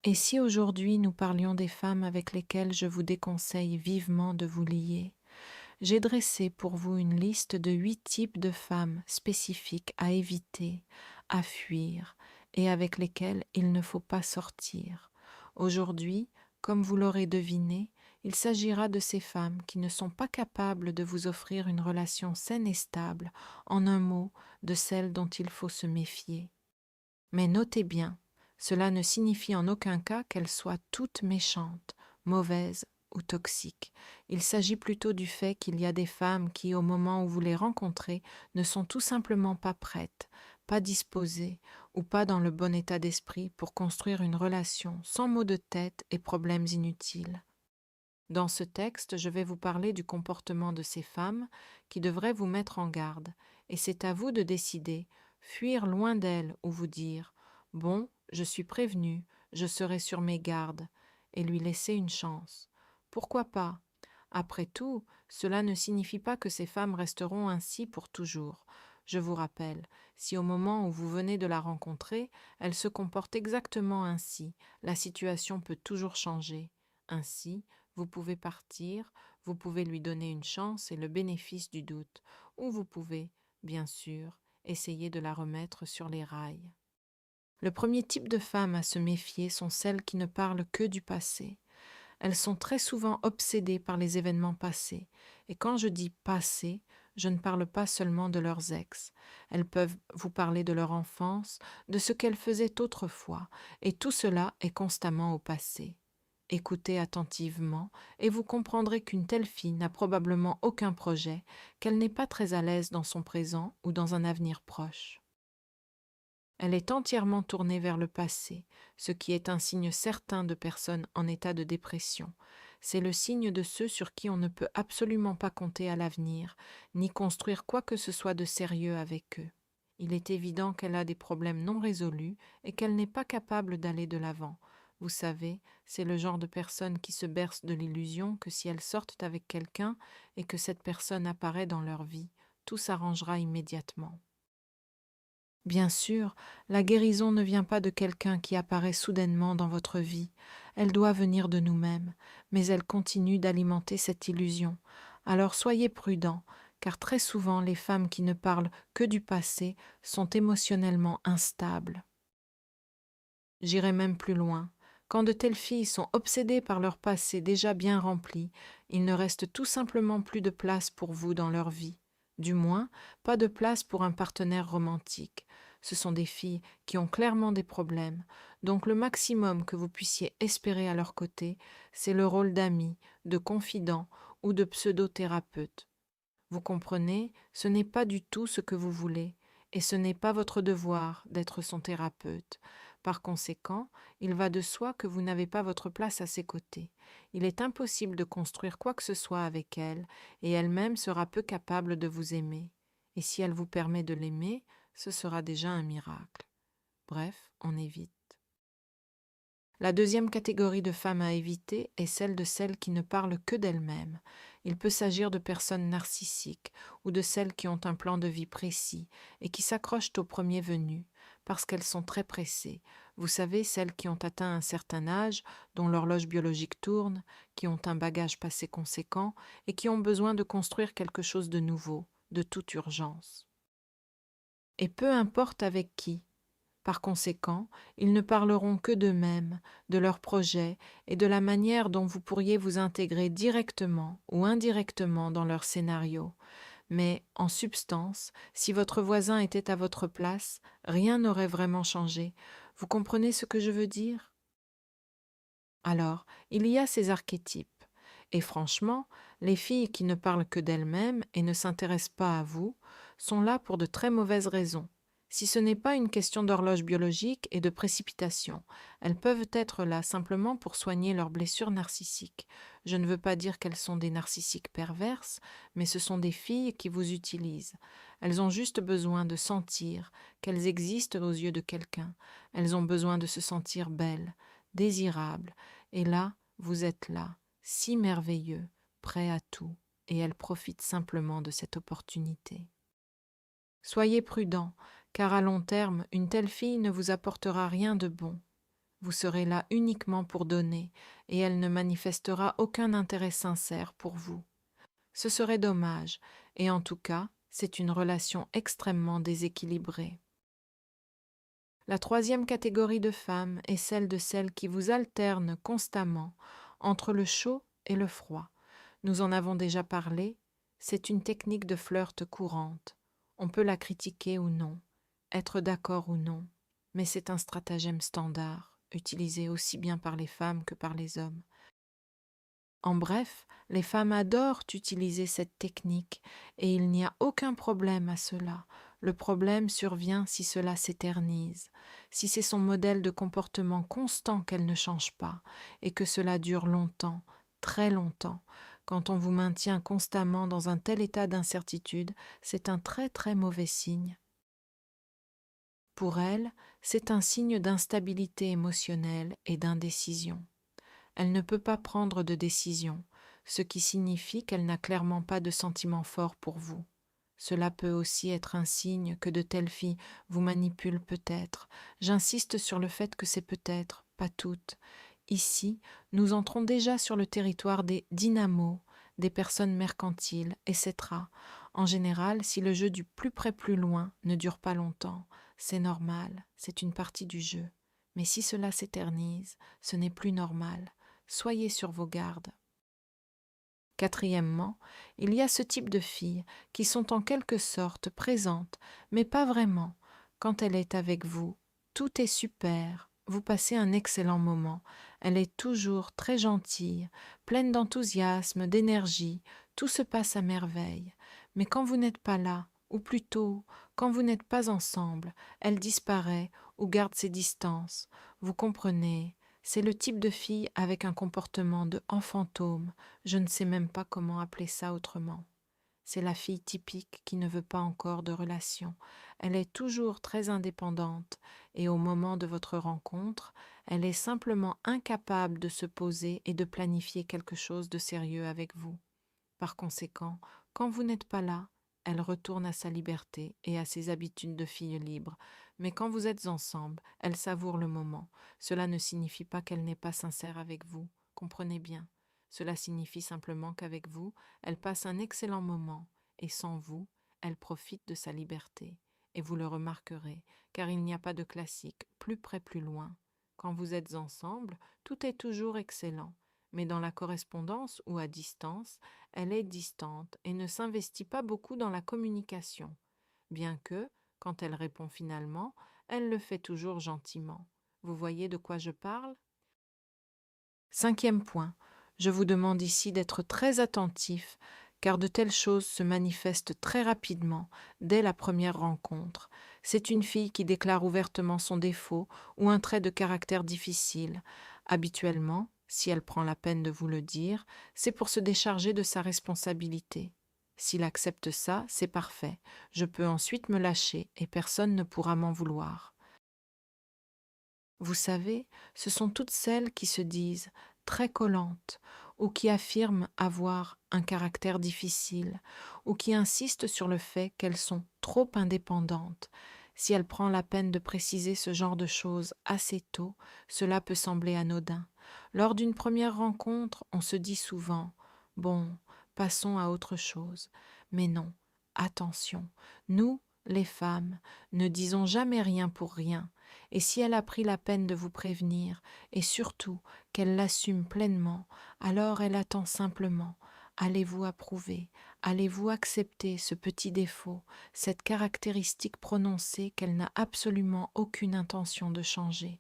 Et si aujourd'hui nous parlions des femmes avec lesquelles je vous déconseille vivement de vous lier? J'ai dressé pour vous une liste de 8 types de femmes spécifiques à éviter, à fuir, et avec lesquelles il ne faut pas sortir. Aujourd'hui, comme vous l'aurez deviné, il s'agira de ces femmes qui ne sont pas capables de vous offrir une relation saine et stable, en un mot, de celles dont il faut se méfier. Mais notez bien, cela ne signifie en aucun cas qu'elles soient toutes méchantes, mauvaises ou toxiques. Il s'agit plutôt du fait qu'il y a des femmes qui, au moment où vous les rencontrez, ne sont tout simplement pas prêtes, pas disposées ou pas dans le bon état d'esprit pour construire une relation sans maux de tête et problèmes inutiles. Dans ce texte, je vais vous parler du comportement de ces femmes qui devraient vous mettre en garde, et c'est à vous de décider, fuir loin d'elles ou vous dire « Bon, je suis prévenu, je serai sur mes gardes » et lui laisser une chance. Pourquoi pas? Après tout, cela ne signifie pas que ces femmes resteront ainsi pour toujours. Je vous rappelle, si au moment où vous venez de la rencontrer, elle se comporte exactement ainsi, la situation peut toujours changer. Ainsi, vous pouvez partir, vous pouvez lui donner une chance et le bénéfice du doute, ou vous pouvez, bien sûr, essayer de la remettre sur les rails. Le premier type de femmes à se méfier sont celles qui ne parlent que du passé. Elles sont très souvent obsédées par les événements passés, et quand je dis passé, je ne parle pas seulement de leurs ex. Elles peuvent vous parler de leur enfance, de ce qu'elles faisaient autrefois, et tout cela est constamment au passé. Écoutez attentivement et vous comprendrez qu'une telle fille n'a probablement aucun projet, qu'elle n'est pas très à l'aise dans son présent ou dans un avenir proche. Elle est entièrement tournée vers le passé, ce qui est un signe certain de personnes en état de dépression. C'est le signe de ceux sur qui on ne peut absolument pas compter à l'avenir, ni construire quoi que ce soit de sérieux avec eux. Il est évident qu'elle a des problèmes non résolus et qu'elle n'est pas capable d'aller de l'avant. Vous savez, c'est le genre de personne qui se berce de l'illusion que si elles sortent avec quelqu'un et que cette personne apparaît dans leur vie, tout s'arrangera immédiatement. Bien sûr, la guérison ne vient pas de quelqu'un qui apparaît soudainement dans votre vie, elle doit venir de nous-mêmes, mais elle continue d'alimenter cette illusion. Alors soyez prudents, car très souvent les femmes qui ne parlent que du passé sont émotionnellement instables. J'irai même plus loin. Quand de telles filles sont obsédées par leur passé déjà bien rempli, il ne reste tout simplement plus de place pour vous dans leur vie. Du moins, pas de place pour un partenaire romantique. Ce sont des filles qui ont clairement des problèmes, donc le maximum que vous puissiez espérer à leur côté, c'est le rôle d'ami, de confident ou de pseudo-thérapeute. Vous comprenez, ce n'est pas du tout ce que vous voulez, et ce n'est pas votre devoir d'être son thérapeute. Par conséquent, il va de soi que vous n'avez pas votre place à ses côtés. Il est impossible de construire quoi que ce soit avec elle, et elle-même sera peu capable de vous aimer. Et si elle vous permet de l'aimer, ce sera déjà un miracle. Bref, on évite. La deuxième catégorie de femmes à éviter est celle de celles qui ne parlent que d'elles-mêmes. Il peut s'agir de personnes narcissiques ou de celles qui ont un plan de vie précis et qui s'accrochent au premier venu parce qu'elles sont très pressées. Vous savez, celles qui ont atteint un certain âge, dont l'horloge biologique tourne, qui ont un bagage passé conséquent et qui ont besoin de construire quelque chose de nouveau, de toute urgence. Et peu importe avec qui, par conséquent, ils ne parleront que d'eux-mêmes, de leurs projets et de la manière dont vous pourriez vous intégrer directement ou indirectement dans leur scénario. Mais, en substance, si votre voisin était à votre place, rien n'aurait vraiment changé. Vous comprenez ce que je veux dire? Alors, il y a ces archétypes. Et franchement, les filles qui ne parlent que d'elles-mêmes et ne s'intéressent pas à vous sont là pour de très mauvaises raisons. Si ce n'est pas une question d'horloge biologique et de précipitation, elles peuvent être là simplement pour soigner leurs blessures narcissiques. Je ne veux pas dire qu'elles sont des narcissiques perverses, mais ce sont des filles qui vous utilisent. Elles ont juste besoin de sentir qu'elles existent aux yeux de quelqu'un. Elles ont besoin de se sentir belles, désirables. Et là, vous êtes là, si merveilleux, prêt à tout, et elles profitent simplement de cette opportunité. Soyez prudents, car à long terme, une telle fille ne vous apportera rien de bon. Vous serez là uniquement pour donner, et elle ne manifestera aucun intérêt sincère pour vous. Ce serait dommage, et en tout cas, c'est une relation extrêmement déséquilibrée. La troisième catégorie de femmes est celle de celles qui vous alternent constamment entre le chaud et le froid. Nous en avons déjà parlé, c'est une technique de flirt courante. On peut la critiquer ou non, être d'accord ou non, mais c'est un stratagème standard, utilisé aussi bien par les femmes que par les hommes. En bref, les femmes adorent utiliser cette technique et il n'y a aucun problème à cela. Le problème survient si cela s'éternise, si c'est son modèle de comportement constant qu'elle ne change pas et que cela dure longtemps, très longtemps. Quand on vous maintient constamment dans un tel état d'incertitude, c'est un très très mauvais signe. Pour elle, c'est un signe d'instabilité émotionnelle et d'indécision. Elle ne peut pas prendre de décision, ce qui signifie qu'elle n'a clairement pas de sentiment fort pour vous. Cela peut aussi être un signe que de telles filles vous manipulent peut-être. J'insiste sur le fait que c'est peut-être, pas toutes. Ici, nous entrons déjà sur le territoire des dynamos, des personnes mercantiles, etc. En général, si le jeu du plus près plus loin ne dure pas longtemps, c'est normal, c'est une partie du jeu. Mais si cela s'éternise, ce n'est plus normal. Soyez sur vos gardes. Quatrièmement, il y a ce type de filles qui sont en quelque sorte présentes, mais pas vraiment. Quand elle est avec vous, tout est super, vous passez un excellent moment. Elle est toujours très gentille, pleine d'enthousiasme, d'énergie, tout se passe à merveille. Mais quand vous n'êtes pas là, ou plutôt, quand vous n'êtes pas ensemble, elle disparaît ou garde ses distances. Vous comprenez, c'est le type de fille avec un comportement de fantôme, je ne sais même pas comment appeler ça autrement. C'est la fille typique qui ne veut pas encore de relation. Elle est toujours très indépendante et au moment de votre rencontre, elle est simplement incapable de se poser et de planifier quelque chose de sérieux avec vous. Par conséquent, quand vous n'êtes pas là, elle retourne à sa liberté et à ses habitudes de fille libre. Mais quand vous êtes ensemble, elle savoure le moment. Cela ne signifie pas qu'elle n'est pas sincère avec vous. Comprenez bien. Cela signifie simplement qu'avec vous, elle passe un excellent moment, et sans vous, elle profite de sa liberté. Et vous le remarquerez, car il n'y a pas de classique, plus près, plus loin. Quand vous êtes ensemble, tout est toujours excellent. Mais dans la correspondance ou à distance, elle est distante et ne s'investit pas beaucoup dans la communication, bien que, quand elle répond finalement, elle le fait toujours gentiment. Vous voyez de quoi je parle? Cinquième point, je vous demande ici d'être très attentif, car de telles choses se manifestent très rapidement, dès la première rencontre. C'est une fille qui déclare ouvertement son défaut ou un trait de caractère difficile. Habituellement, si elle prend la peine de vous le dire, c'est pour se décharger de sa responsabilité. S'il accepte ça, c'est parfait. Je peux ensuite me lâcher et personne ne pourra m'en vouloir. Vous savez, ce sont toutes celles qui se disent très collantes ou qui affirment avoir un caractère difficile ou qui insistent sur le fait qu'elles sont trop indépendantes. Si elle prend la peine de préciser ce genre de choses assez tôt, cela peut sembler anodin. Lors d'une première rencontre, on se dit souvent « Bon, passons à autre chose ». Mais non, attention, nous, les femmes, ne disons jamais rien pour rien. Et si elle a pris la peine de vous prévenir, et surtout qu'elle l'assume pleinement, alors elle attend simplement. Allez-vous approuver, allez-vous accepter ce petit défaut, cette caractéristique prononcée qu'elle n'a absolument aucune intention de changer?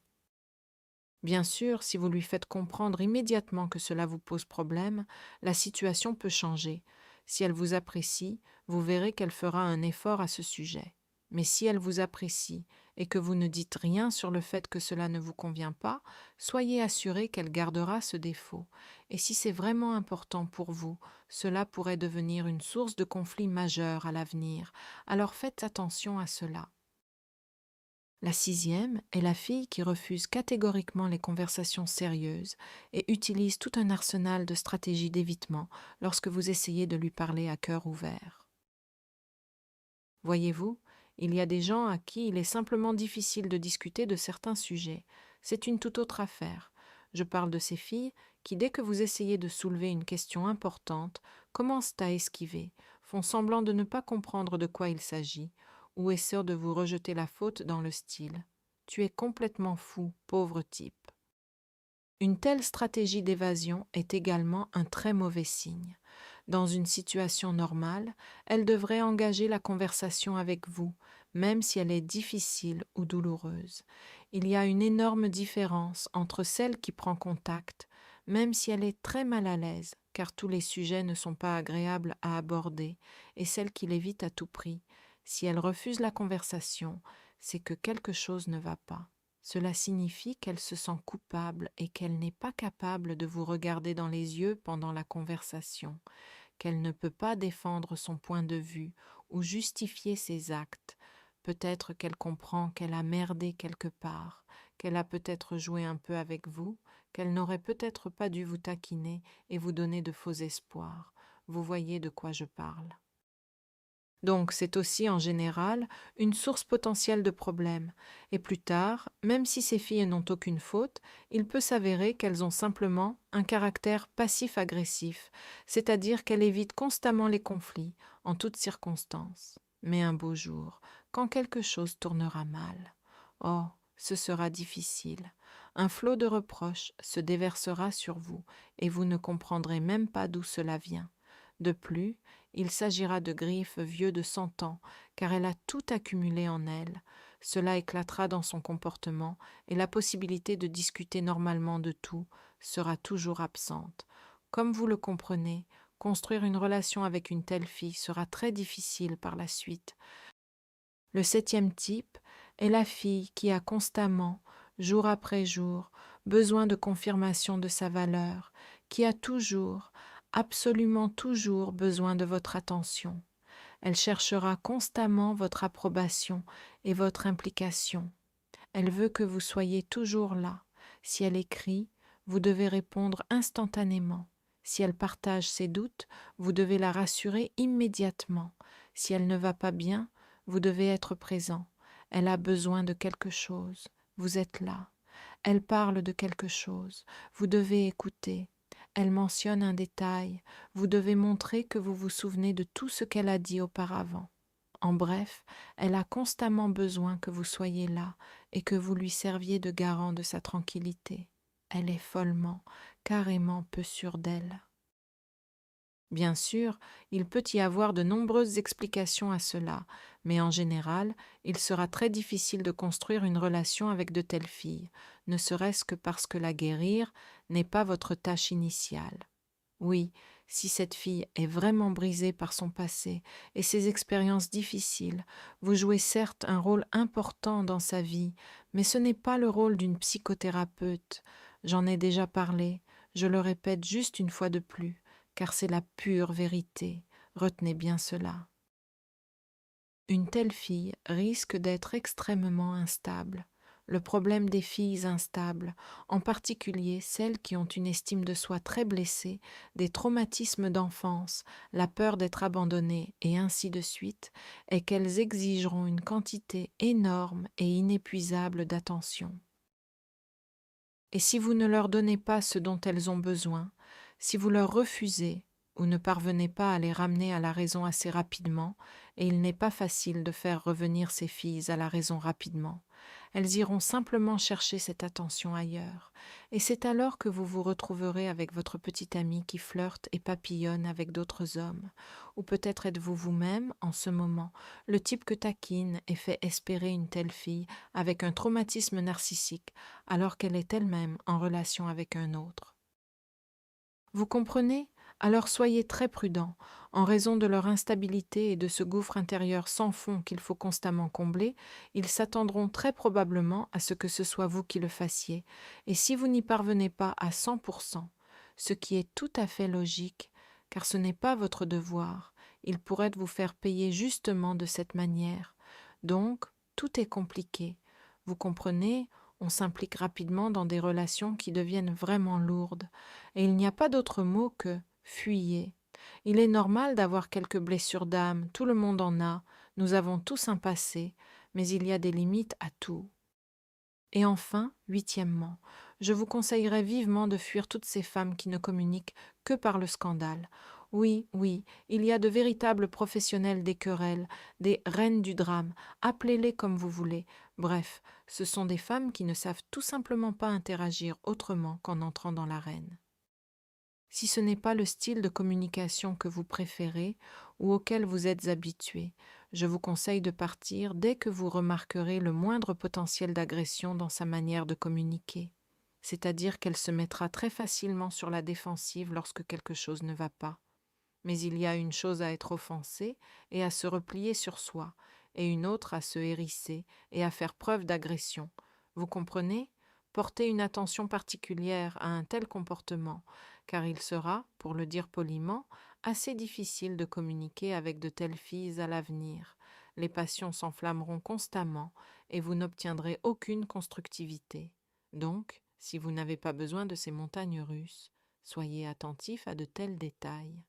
Bien sûr, si vous lui faites comprendre immédiatement que cela vous pose problème, la situation peut changer. Si elle vous apprécie, vous verrez qu'elle fera un effort à ce sujet. Mais si elle vous apprécie et que vous ne dites rien sur le fait que cela ne vous convient pas, soyez assuré qu'elle gardera ce défaut. Et si c'est vraiment important pour vous, cela pourrait devenir une source de conflit majeur à l'avenir. Alors faites attention à cela. La sixième est la fille qui refuse catégoriquement les conversations sérieuses et utilise tout un arsenal de stratégies d'évitement lorsque vous essayez de lui parler à cœur ouvert. Voyez-vous, il y a des gens à qui il est simplement difficile de discuter de certains sujets. c'est une toute autre affaire. Je parle de ces filles qui, dès que vous essayez de soulever une question importante, commencent à esquiver, font semblant de ne pas comprendre de quoi il s'agit, ou essaient de vous rejeter la faute dans le style. Tu es complètement fou, pauvre type. Une telle stratégie d'évasion est également un très mauvais signe. Dans une situation normale, elle devrait engager la conversation avec vous, même si elle est difficile ou douloureuse. Il y a une énorme différence entre celle qui prend contact, même si elle est très mal à l'aise, car tous les sujets ne sont pas agréables à aborder, et celle qui l'évite à tout prix. Si elle refuse la conversation, c'est que quelque chose ne va pas. Cela signifie qu'elle se sent coupable et qu'elle n'est pas capable de vous regarder dans les yeux pendant la conversation, qu'elle ne peut pas défendre son point de vue ou justifier ses actes. Peut-être qu'elle comprend qu'elle a merdé quelque part, qu'elle a peut-être joué un peu avec vous, qu'elle n'aurait peut-être pas dû vous taquiner et vous donner de faux espoirs. Vous voyez de quoi je parle. Donc c'est aussi en général une source potentielle de problèmes. Et plus tard, même si ces filles n'ont aucune faute, il peut s'avérer qu'elles ont simplement un caractère passif-agressif, c'est-à-dire qu'elles évitent constamment les conflits, en toutes circonstances. Mais un beau jour, quand quelque chose tournera mal, oh, ce sera difficile. Un flot de reproches se déversera sur vous, et vous ne comprendrez même pas d'où cela vient. De plus, il s'agira de griefs vieux de 100 ans, car elle a tout accumulé en elle. Cela éclatera dans son comportement, et la possibilité de discuter normalement de tout sera toujours absente. Comme vous le comprenez, construire une relation avec une telle fille sera très difficile par la suite. Le 7e type est la fille qui a constamment, jour après jour, besoin de confirmation de sa valeur, qui a toujours, absolument toujours besoin de votre attention. Elle cherchera constamment votre approbation et votre implication. Elle veut que vous soyez toujours là. Si elle écrit, vous devez répondre instantanément. Si elle partage ses doutes, vous devez la rassurer immédiatement. Si elle ne va pas bien, vous devez être présent. Elle a besoin de quelque chose. Vous êtes là. Elle parle de quelque chose. Vous devez écouter. Elle mentionne un détail. Vous devez montrer que vous vous souvenez de tout ce qu'elle a dit auparavant. En bref, elle a constamment besoin que vous soyez là et que vous lui serviez de garant de sa tranquillité. Elle est follement, carrément peu sûre d'elle. Bien sûr, il peut y avoir de nombreuses explications à cela, mais en général, il sera très difficile de construire une relation avec de telles filles, ne serait-ce que parce que la guérir n'est pas votre tâche initiale. Oui, si cette fille est vraiment brisée par son passé et ses expériences difficiles, vous jouez certes un rôle important dans sa vie, mais ce n'est pas le rôle d'une psychothérapeute. J'en ai déjà parlé, je le répète juste une fois de plus, car c'est la pure vérité. Retenez bien cela. Une telle fille risque d'être extrêmement instable. Le problème des filles instables, en particulier celles qui ont une estime de soi très blessée, des traumatismes d'enfance, la peur d'être abandonnées et ainsi de suite, est qu'elles exigeront une quantité énorme et inépuisable d'attention. Et si vous ne leur donnez pas ce dont elles ont besoin, si vous leur refusez ou ne parvenez pas à les ramener à la raison assez rapidement, et il n'est pas facile de faire revenir ces filles à la raison rapidement, elles iront simplement chercher cette attention ailleurs, et c'est alors que vous vous retrouverez avec votre petite amie qui flirte et papillonne avec d'autres hommes, ou peut-être êtes-vous vous-même, en ce moment, le type que taquine et fait espérer une telle fille avec un traumatisme narcissique, alors qu'elle est elle-même en relation avec un autre. Vous comprenez ? Alors soyez très prudents, en raison de leur instabilité et de ce gouffre intérieur sans fond qu'il faut constamment combler, ils s'attendront très probablement à ce que ce soit vous qui le fassiez, et si vous n'y parvenez pas à 100%, ce qui est tout à fait logique, car ce n'est pas votre devoir, ils pourraient vous faire payer justement de cette manière. Donc, tout est compliqué. Vous comprenez ? On s'implique rapidement dans des relations qui deviennent vraiment lourdes, et il n'y a pas d'autre mot que fuyez. Il est normal d'avoir quelques blessures d'âme, tout le monde en a, nous avons tous un passé, mais il y a des limites à tout. Et enfin, huitièmement, je vous conseillerais vivement de fuir toutes ces femmes qui ne communiquent que par le scandale. Oui, oui, il y a de véritables professionnels des querelles, des reines du drame, appelez-les comme vous voulez. Bref, ce sont des femmes qui ne savent tout simplement pas interagir autrement qu'en entrant dans l'arène. Si ce n'est pas le style de communication que vous préférez ou auquel vous êtes habitué, je vous conseille de partir dès que vous remarquerez le moindre potentiel d'agression dans sa manière de communiquer, c'est-à-dire qu'elle se mettra très facilement sur la défensive lorsque quelque chose ne va pas. Mais il y a une chose à être offensé et à se replier sur soi, et une autre à se hérisser et à faire preuve d'agression. Vous comprenez? Portez une attention particulière à un tel comportement, car il sera, pour le dire poliment, assez difficile de communiquer avec de telles filles à l'avenir. Les passions s'enflammeront constamment et vous n'obtiendrez aucune constructivité. Donc, si vous n'avez pas besoin de ces montagnes russes, soyez attentif à de tels détails.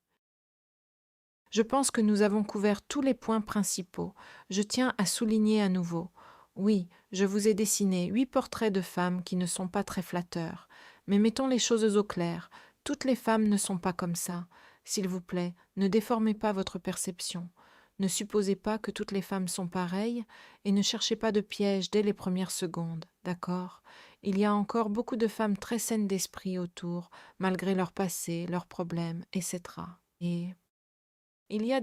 Je pense que nous avons couvert tous les points principaux. Je tiens à souligner à nouveau. Oui, je vous ai dessiné 8 portraits de femmes qui ne sont pas très flatteurs. Mais mettons les choses au clair. Toutes les femmes ne sont pas comme ça. S'il vous plaît, ne déformez pas votre perception. Ne supposez pas que toutes les femmes sont pareilles et ne cherchez pas de pièges dès les premières secondes, d'accord? Il y a encore beaucoup de femmes très saines d'esprit autour, malgré leur passé, leurs problèmes, etc. Et il y a